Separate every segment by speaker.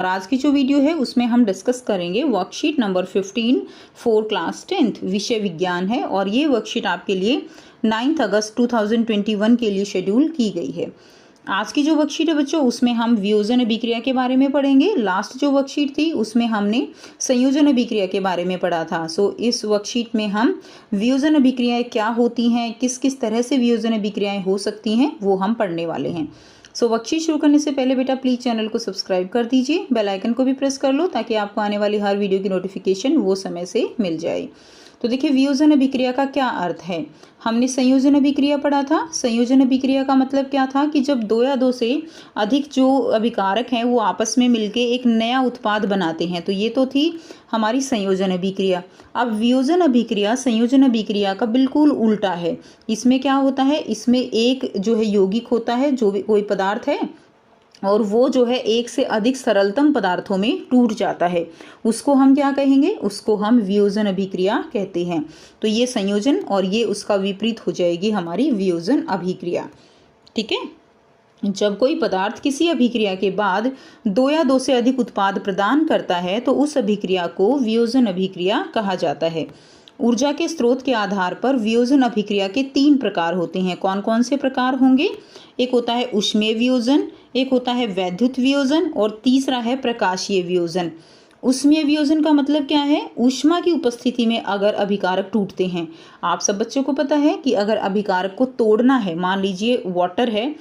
Speaker 1: आज की जो वीडियो है उसमें हम डिस्कस करेंगे worksheet number 15 for class 10th विषय विज्ञान है और ये वर्कशीट आपके लिए 9 अगस्त 2021 के लिए शेड्यूल की गई है। आज की जो वर्कशीट है बच्चों उसमें हम वियोजन अभिक्रिया के बारे में पढ़ेंगे। लास्ट जो वर्कशीट थी उसमें हमने संयोजन अभिक्रिया के बारे में पढ़ा था। इस वर्कशीट में हम वियोजन अभिक्रियाएं क्या होती हैं, किस किस तरह से वियोजन अभिक्रियाएं हो सकती हैं वो हम पढ़ने वाले हैं। वर्कशीट शुरू करने से पहले बेटा प्लीज चैनल को सब्सक्राइब कर दीजिए, बेल आइकन को भी प्रेस कर लो ताकि आपको आने वाली हर वीडियो की नोटिफिकेशन वो समय से मिल जाए। तो देखिए वियोजन अभिक्रिया का क्या अर्थ है। हमने संयोजन अभिक्रिया पढ़ा था। संयोजन अभिक्रिया का मतलब क्या था कि जब दो या दो से अधिक जो अभिकारक हैं वो आपस में मिलके एक नया उत्पाद बनाते हैं। तो ये तो थी हमारी संयोजन अभिक्रिया। अब वियोजन अभिक्रिया संयोजन अभिक्रिया का बिल्कुल उल्टा है। इसमें क्या होता है, इसमें एक जो है यौगिक होता है, जो भी कोई पदार्थ है, और वो जो है एक से अधिक सरलतम पदार्थों में टूट जाता है। उसको हम क्या कहेंगे, उसको हम वियोजन अभिक्रिया कहते हैं। तो ये संयोजन और ये उसका विपरीत हो जाएगी हमारी वियोजन अभिक्रिया। ठीक है। जब कोई पदार्थ किसी अभिक्रिया के बाद दो या दो से अधिक उत्पाद प्रदान करता है तो उस अभिक्रिया को वियोजन अभिक्रिया कहा जाता है। ऊर्जा के स्रोत के आधार पर वियोजन अभिक्रिया के 3 प्रकार होते हैं। कौन कौन से प्रकार होंगे? एक होता है ऊष्मीय वियोजन, एक होता है वैद्युत वियोजन और तीसरा है प्रकाशीय वियोजन। ऊष्मीय वियोजन का मतलब क्या है? ऊष्मा की उपस्थिति में अगर अभिकारक टूटते हैं। आप सब बच्चों को पता है कि अगर अभिकारक को तोड़ना है, मान लीजिए वाटर है,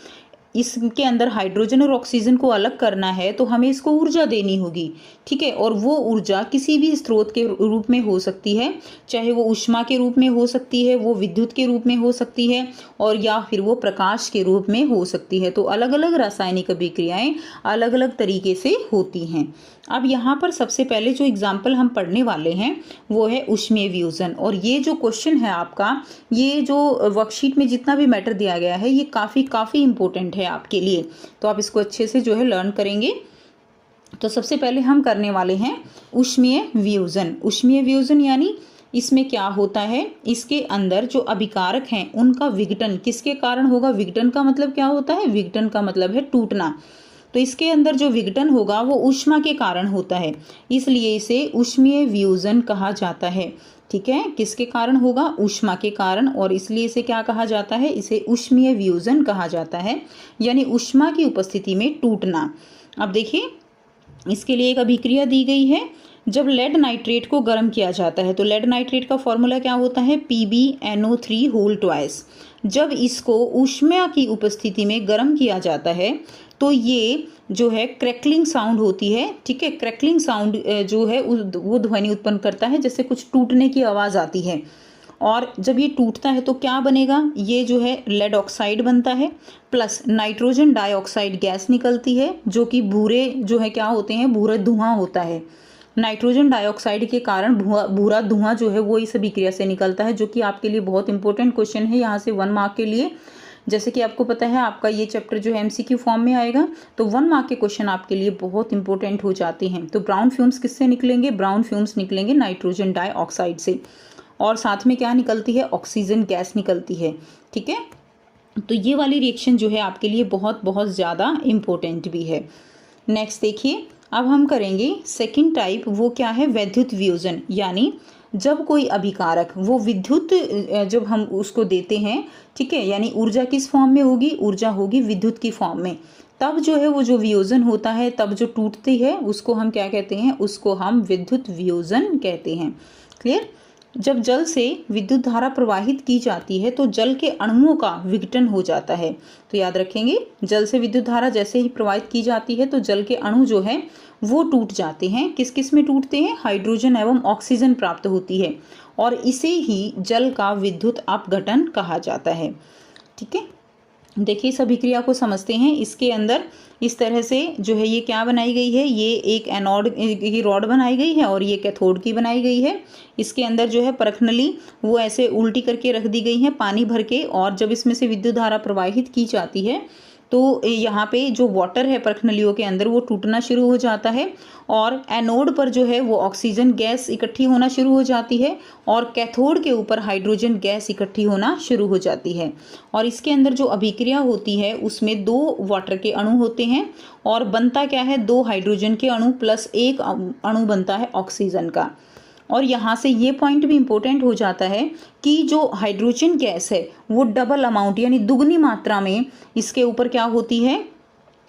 Speaker 1: इसके अंदर हाइड्रोजन और ऑक्सीजन को अलग करना है तो हमें इसको ऊर्जा देनी होगी। ठीक है। और वो ऊर्जा किसी भी स्रोत के रूप में हो सकती है, चाहे वो ऊष्मा के रूप में हो सकती है, वो विद्युत के रूप में हो सकती है और या फिर वो प्रकाश के रूप में हो सकती है। तो अलग अलग रासायनिक अभिक्रियाएं अलग अलग तरीके से होती हैं। अब यहाँ पर सबसे पहले जो एग्जाम्पल हम पढ़ने वाले हैं वो है ऊष्मीय वियोजन। और ये जो क्वेश्चन है आपका, ये जो वर्कशीट में जितना भी मैटर दिया गया है ये काफ़ी इम्पोर्टेंट है आपके लिए। तो आप इसको अच्छे से जो है लर्न करेंगे। तो सबसे पहले हम करने वाले हैं ऊष्मीय वियोजन। ऊष्मीय वियोजन यानी इसमें क्या होता है, इसके अंदर जो अभिकारक हैं उनका विघटन किसके कारण होगा? विघटन का मतलब क्या होता है? विघटन का मतलब है टूटना। तो इसके अंदर जो विघटन होगा वो ऊष्मा के कारण होता है, इसलिए इसे ऊष्मीय वियोजन कहा जाता है। ठीक है। किसके कारण होगा? ऊष्मा के कारण, और इसलिए इसे क्या कहा जाता है? इसे ऊष्मीय वियोजन कहा जाता है, यानी ऊष्मा की उपस्थिति में टूटना। अब देखिए इसके लिए एक अभिक्रिया दी गई है। जब लेड नाइट्रेट को गर्म किया जाता है तो लेड नाइट्रेट का फॉर्मूला क्या होता है? PbNO3 whole twice. जब इसको ऊष्मा की उपस्थिति में गर्म किया जाता है तो ये जो है क्रैकलिंग साउंड होती है। ठीक है। क्रैकलिंग साउंड जो है वो ध्वनि उत्पन्न करता है, जैसे कुछ टूटने की आवाज़ आती है। और जब ये टूटता है तो क्या बनेगा? ये जो है लेड ऑक्साइड बनता है, प्लस नाइट्रोजन डाइऑक्साइड गैस निकलती है, जो कि भूरे जो है क्या होते हैं? भूरा धुआं होता है। नाइट्रोजन डाइऑक्साइड के कारण भूरा धुआं जो है वो इस अभिक्रिया से निकलता है, जो कि आपके लिए बहुत इंपॉर्टेंट क्वेश्चन है यहाँ से 1 मार्क के लिए। जैसे कि आपको पता है आपका ये चैप्टर जो है MCQ फॉर्म में आएगा, तो 1 मार्क के क्वेश्चन आपके लिए बहुत इंपॉर्टेंट हो जाते हैं। तो ब्राउन फ्यूम्स किससे निकलेंगे? ब्राउन फ्यूम्स निकलेंगे नाइट्रोजन डाइऑक्साइड से, और साथ में क्या निकलती है? ऑक्सीजन गैस निकलती है। ठीक है। तो ये वाली रिएक्शन जो है आपके लिए बहुत ज़्यादा इम्पोर्टेंट भी है। नेक्स्ट देखिए, अब हम करेंगे सेकंड टाइप। वो क्या है? वैद्युत वियोजन। यानी जब कोई अभिकारक वो विद्युत जब हम उसको देते हैं, ठीक है, यानी ऊर्जा किस फॉर्म में होगी? ऊर्जा होगी विद्युत की फॉर्म में। तब जो है वो जो वियोजन होता है, तब जो टूटती है उसको हम क्या कहते हैं? उसको हम विद्युत वियोजन कहते हैं। क्लियर? जब जल से विद्युत धारा प्रवाहित की जाती है तो जल के अणुओं का विघटन हो जाता है। तो याद रखेंगे, जल से विद्युत धारा जैसे ही प्रवाहित की जाती है तो जल के अणु जो है वो टूट जाते हैं। किस किस में टूटते हैं? हाइड्रोजन एवं ऑक्सीजन प्राप्त होती है, और इसे ही जल का विद्युत अपघटन कहा जाता है। ठीक है। देखिए इस अभिक्रिया को समझते हैं। इसके अंदर इस तरह से जो है ये क्या बनाई गई है? ये एक एनोड की रॉड बनाई गई है और ये कैथोड की बनाई गई है। इसके अंदर जो है परखनली वो ऐसे उल्टी करके रख दी गई है पानी भर के, और जब इसमें से विद्युत धारा प्रवाहित की जाती है तो यहाँ पे जो वाटर है परख नलियों के अंदर वो टूटना शुरू हो जाता है और एनोड पर जो है वो ऑक्सीजन गैस इकट्ठी होना शुरू हो जाती है और कैथोड के ऊपर हाइड्रोजन गैस इकट्ठी होना शुरू हो जाती है। और इसके अंदर जो अभिक्रिया होती है उसमें 2 वाटर के अणु होते हैं और बनता क्या है, 2 हाइड्रोजन के अणु प्लस 1 अणु बनता है ऑक्सीजन का। और यहाँ से ये पॉइंट भी इम्पोर्टेंट हो जाता है कि जो हाइड्रोजन गैस है वो डबल अमाउंट यानी दुगनी मात्रा में इसके ऊपर क्या होती है,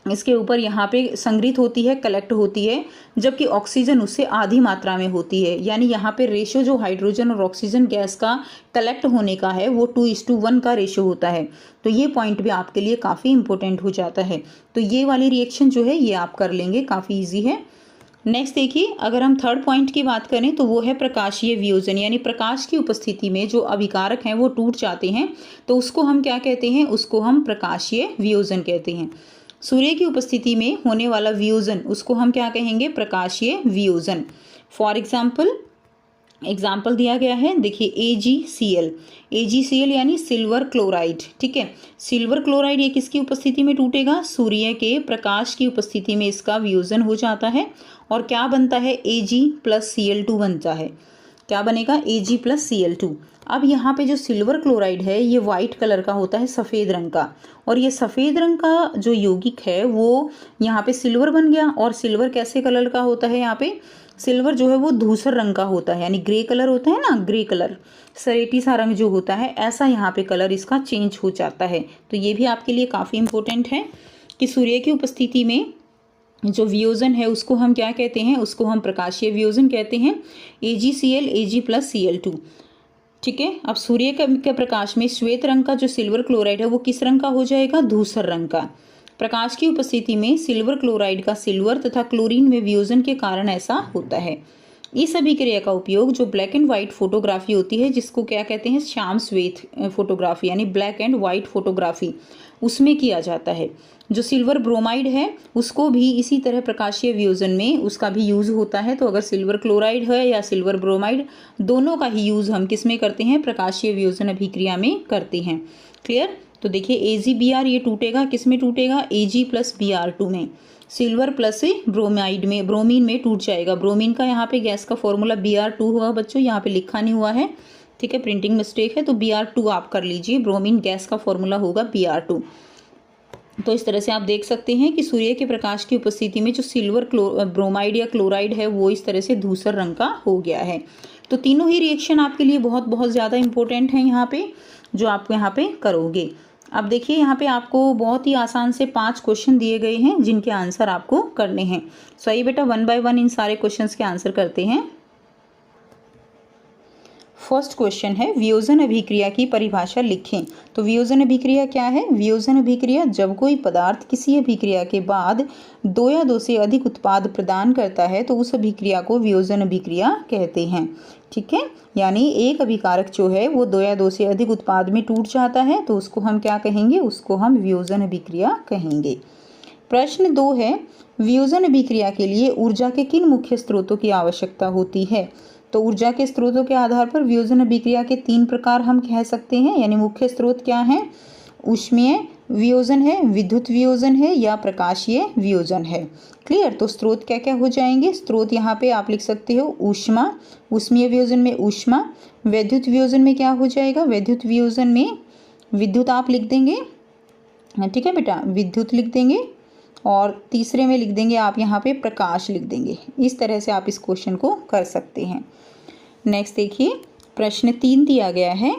Speaker 1: इसके ऊपर यहाँ पे संग्रहित होती है, कलेक्ट होती है, जबकि ऑक्सीजन उससे आधी मात्रा में होती है। यानी यहाँ पे रेशो जो हाइड्रोजन और ऑक्सीजन गैस का कलेक्ट होने का है वो 2:1 का रेशो होता है। तो ये पॉइंट भी आपके लिए काफ़ी इंपॉर्टेंट हो जाता है। तो ये वाली रिएक्शन जो है ये आप कर लेंगे, काफ़ी ईजी है। नेक्स्ट देखिए, अगर हम थर्ड पॉइंट की बात करें तो वो है प्रकाशीय वियोजन, यानी प्रकाश की उपस्थिति में जो अभिकारक हैं वो टूट जाते हैं, तो उसको हम क्या कहते हैं, उसको हम प्रकाशीय वियोजन कहते हैं। सूर्य की उपस्थिति में होने वाला वियोजन उसको हम क्या कहेंगे, प्रकाशीय वियोजन। फॉर एग्जाम्पल दिया गया है, देखिए AgCl यानी सिल्वर क्लोराइड। ठीक है, सिल्वर क्लोराइड ये किसकी उपस्थिति में टूटेगा, सूर्य के प्रकाश की उपस्थिति में इसका वियोजन हो जाता है और क्या बनता है, Ag+Cl2 बनता है। क्या बनेगा, Ag+Cl2। अब यहाँ पे जो सिल्वर क्लोराइड है ये वाइट कलर का होता है, सफ़ेद रंग का, और ये सफ़ेद रंग का जो यौगिक है वो यहाँ पे सिल्वर बन गया। और सिल्वर कैसे कलर का होता है, यहाँ पे सिल्वर जो है वो धूसर रंग का होता है, यानी ग्रे कलर होता है ना, ग्रे कलर सलेटी सा रंग जो होता है, ऐसा यहाँ पे कलर इसका चेंज हो जाता है। तो ये भी आपके लिए काफ़ी इंपॉर्टेंट है कि सूर्य की उपस्थिति में जो वियोजन है उसको हम क्या कहते हैं, उसको हम प्रकाशीय वियोजन कहते हैं, AgCl Ag+Cl2। ठीक है, अब सूर्य के प्रकाश में श्वेत रंग का जो सिल्वर क्लोराइड है वो किस रंग का हो जाएगा, धूसर रंग का। प्रकाश की उपस्थिति में सिल्वर क्लोराइड का सिल्वर तथा क्लोरीन में वियोजन के कारण ऐसा होता है। इस अभिक्रिया का उपयोग जो ब्लैक एंड व्हाइट फोटोग्राफी होती है, जिसको क्या कहते हैं, श्याम श्वेत फोटोग्राफी यानी ब्लैक एंड व्हाइट फोटोग्राफी, उसमें किया जाता है। जो सिल्वर ब्रोमाइड है उसको भी इसी तरह प्रकाशीय वियोजन में उसका भी यूज़ होता है। तो अगर सिल्वर क्लोराइड है या सिल्वर ब्रोमाइड, दोनों का ही यूज़ हम किस में करते हैं, प्रकाशीय वियोजन अभिक्रिया में करते हैं। क्लियर। तो देखिए AgBr ये टूटेगा, किस में टूटेगा, Ag+Br2 में, सिल्वर प्लस ब्रोमाइड में, ब्रोमीन में टूट जाएगा। ब्रोमीन का यहाँ पे गैस का फॉर्मूला Br2 हुआ बच्चों, यहाँ पे लिखा नहीं हुआ है, ठीक है, प्रिंटिंग मिस्टेक है, तो Br2 आप कर लीजिए, ब्रोमीन गैस का फॉर्मूला होगा Br2। तो इस तरह से आप देख सकते हैं कि सूर्य के प्रकाश की उपस्थिति में जो सिल्वर ब्रोमाइड या क्लोराइड है वो इस तरह से धूसर रंग का हो गया है। तो तीनों ही रिएक्शन आपके लिए बहुत बहुत ज़्यादा इंपॉर्टेंट है यहाँ पे, जो आप यहाँ पे करोगे। अब देखिए यहाँ पे आपको बहुत ही आसान से 5 क्वेश्चन दिए गए हैं जिनके आंसर आपको करने हैं। सो आइए बेटा 1 बाय 1 इन सारे क्वेश्चंस के आंसर करते हैं। फर्स्ट क्वेश्चन है, वियोजन अभिक्रिया की परिभाषा लिखें। तो वियोजन अभिक्रिया क्या है, वियोजन अभिक्रिया जब कोई पदार्थ किसी अभिक्रिया के बाद 2 या 2 से अधिक उत्पाद प्रदान करता है तो उस अभिक्रिया को वियोजन अभिक्रिया कहते हैं। ठीक है, यानी एक अभिकारक जो है वो 2 या 2 से अधिक उत्पाद में टूट जाता है तो उसको हम क्या कहेंगे, उसको हम वियोजन अभिक्रिया कहेंगे। प्रश्न 2 है, वियोजन अभिक्रिया के लिए ऊर्जा के किन मुख्य स्रोतों की आवश्यकता होती है। तो ऊर्जा के स्रोतों के आधार पर वियोजन अभिक्रिया के 3 प्रकार हम कह सकते हैं, यानी मुख्य स्रोत क्या हैं, ऊष्मीय वियोजन है, विद्युत वियोजन है या प्रकाशीय वियोजन है। क्लियर। तो स्रोत क्या क्या हो जाएंगे, स्रोत यहाँ पे आप लिख सकते हो ऊष्मा, ऊष्मीय वियोजन में ऊष्मा, वैद्युत वियोजन में क्या हो जाएगा, वैद्युत वियोजन में विद्युत आप लिख देंगे, ठीक है बेटा, विद्युत लिख देंगे, और तीसरे में लिख देंगे आप यहाँ पे प्रकाश लिख देंगे। इस तरह से आप इस क्वेश्चन को कर सकते हैं। नेक्स्ट देखिए, प्रश्न 3 दिया गया है,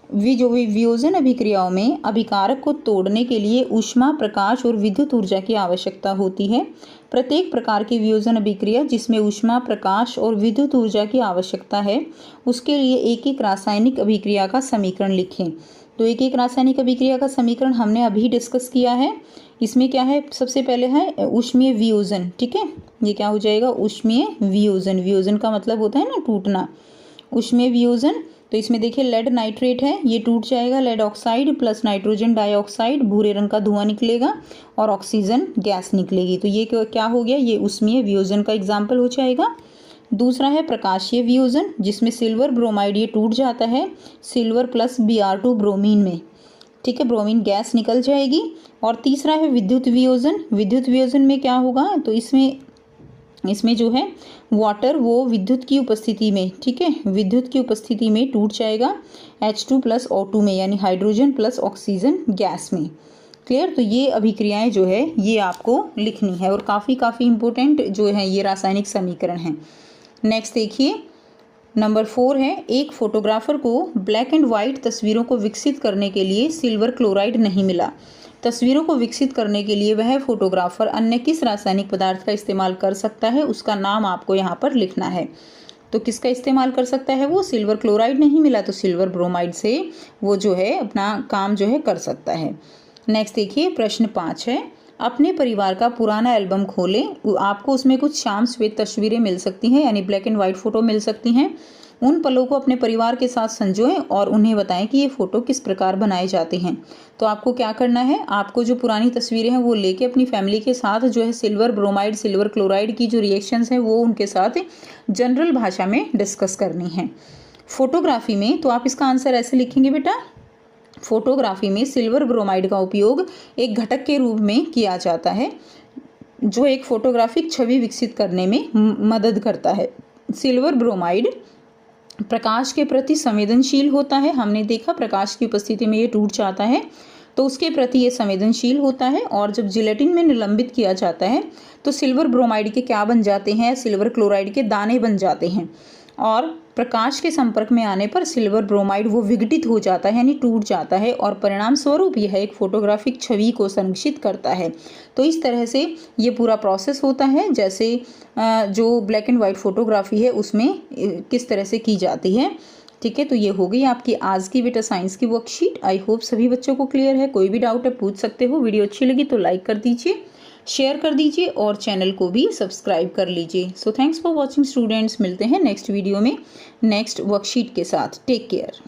Speaker 1: वियोजन अभिक्रियाओं में अभिकारक को तोड़ने के लिए ऊष्मा, प्रकाश और विद्युत ऊर्जा की आवश्यकता होती है। प्रत्येक प्रकार की वियोजन अभिक्रिया जिसमें ऊष्मा, प्रकाश और विद्युत ऊर्जा की आवश्यकता है उसके लिए एक एक रासायनिक अभिक्रिया का समीकरण लिखें। तो एक एक रासायनिक अभिक्रिया का समीकरण हमने अभी डिस्कस किया है। इसमें क्या है, सबसे पहले है ऊष्मीय वियोजन। ठीक है, ये क्या हो जाएगा, ऊष्मीय वियोजन। वियोजन का मतलब होता है ना टूटना, ऊष्मीय वियोजन। तो इसमें देखिए लेड नाइट्रेट है, ये टूट जाएगा, lead oxide plus nitrogen dioxide, भूरे रंग का धुआं निकलेगा और ऑक्सीजन गैस निकलेगी। तो ये क्या हो गया, ये ऊष्मीय वियोजन का एग्जाम्पल हो जाएगा। दूसरा है प्रकाशीय वियोजन, जिसमें सिल्वर ब्रोमाइड ये टूट जाता है सिल्वर प्लस Br2 ब्रोमीन में। ठीक है, ब्रोमीन गैस निकल जाएगी। और तीसरा है विद्युत वियोजन। विद्युत वियोजन में क्या होगा, तो इसमें जो है वाटर वो विद्युत की उपस्थिति में, ठीक है, विद्युत की उपस्थिति में टूट जाएगा H2 प्लस O2 में, यानी हाइड्रोजन प्लस ऑक्सीजन गैस में। क्लियर। तो ये अभिक्रियाएं जो है ये आपको लिखनी है और काफ़ी इंपॉर्टेंट जो है ये रासायनिक समीकरण हैं। नेक्स्ट देखिए, नंबर 4 है, एक फोटोग्राफर को ब्लैक एंड वाइट तस्वीरों को विकसित करने के लिए सिल्वर क्लोराइड नहीं मिला। तस्वीरों को विकसित करने के लिए वह फोटोग्राफर अन्य किस रासायनिक पदार्थ का इस्तेमाल कर सकता है, उसका नाम आपको यहाँ पर लिखना है। तो किसका इस्तेमाल कर सकता है वो, सिल्वर क्लोराइड नहीं मिला तो सिल्वर ब्रोमाइड से वो जो है अपना काम जो है कर सकता है। नेक्स्ट देखिए, प्रश्न 5 है, अपने परिवार का पुराना एल्बम खोलें। आपको उसमें कुछ श्याम श्वेत तस्वीरें मिल सकती हैं, यानी ब्लैक एंड वाइट फोटो मिल सकती हैं। उन पलों को अपने परिवार के साथ संजोएं और उन्हें बताएं कि ये फोटो किस प्रकार बनाए जाते हैं। तो आपको क्या करना है, आपको जो पुरानी तस्वीरें हैं वो लेके अपनी फैमिली के साथ जो है सिल्वर ब्रोमाइड सिल्वर क्लोराइड की जो रिएक्शंस हैं वो उनके साथ जनरल भाषा में डिस्कस करनी है। फोटोग्राफी में तो आप इसका आंसर ऐसे लिखेंगे बेटा, फोटोग्राफी में सिल्वर ब्रोमाइड का उपयोग एक घटक के रूप में किया जाता है जो एक फोटोग्राफिक छवि विकसित करने में मदद करता है। सिल्वर ब्रोमाइड प्रकाश के प्रति संवेदनशील होता है। हमने देखा प्रकाश की उपस्थिति में ये टूट जाता है तो उसके प्रति ये संवेदनशील होता है। और जब जिलेटिन में निलंबित किया जाता है तो सिल्वर ब्रोमाइड के क्या बन जाते हैं, सिल्वर क्लोराइड के दाने बन जाते हैं। और प्रकाश के संपर्क में आने पर सिल्वर ब्रोमाइड वो विघटित हो जाता है, यानी टूट जाता है और परिणाम स्वरूप यह एक फोटोग्राफिक छवि को संरक्षित करता है। तो इस तरह से ये पूरा प्रोसेस होता है, जैसे जो ब्लैक एंड वाइट फोटोग्राफी है उसमें किस तरह से की जाती है। ठीक है, तो ये हो गई आपकी आज की बेटा साइंस की वर्कशीट। आई होप सभी बच्चों को क्लियर है। कोई भी डाउट है पूछ सकते हो। वीडियो अच्छी लगी तो लाइक कर दीजिए, शेयर कर दीजिए और चैनल को भी सब्सक्राइब कर लीजिए। So thanks for watching students. मिलते हैं नेक्स्ट वीडियो में नेक्स्ट वर्कशीट के साथ। Take care.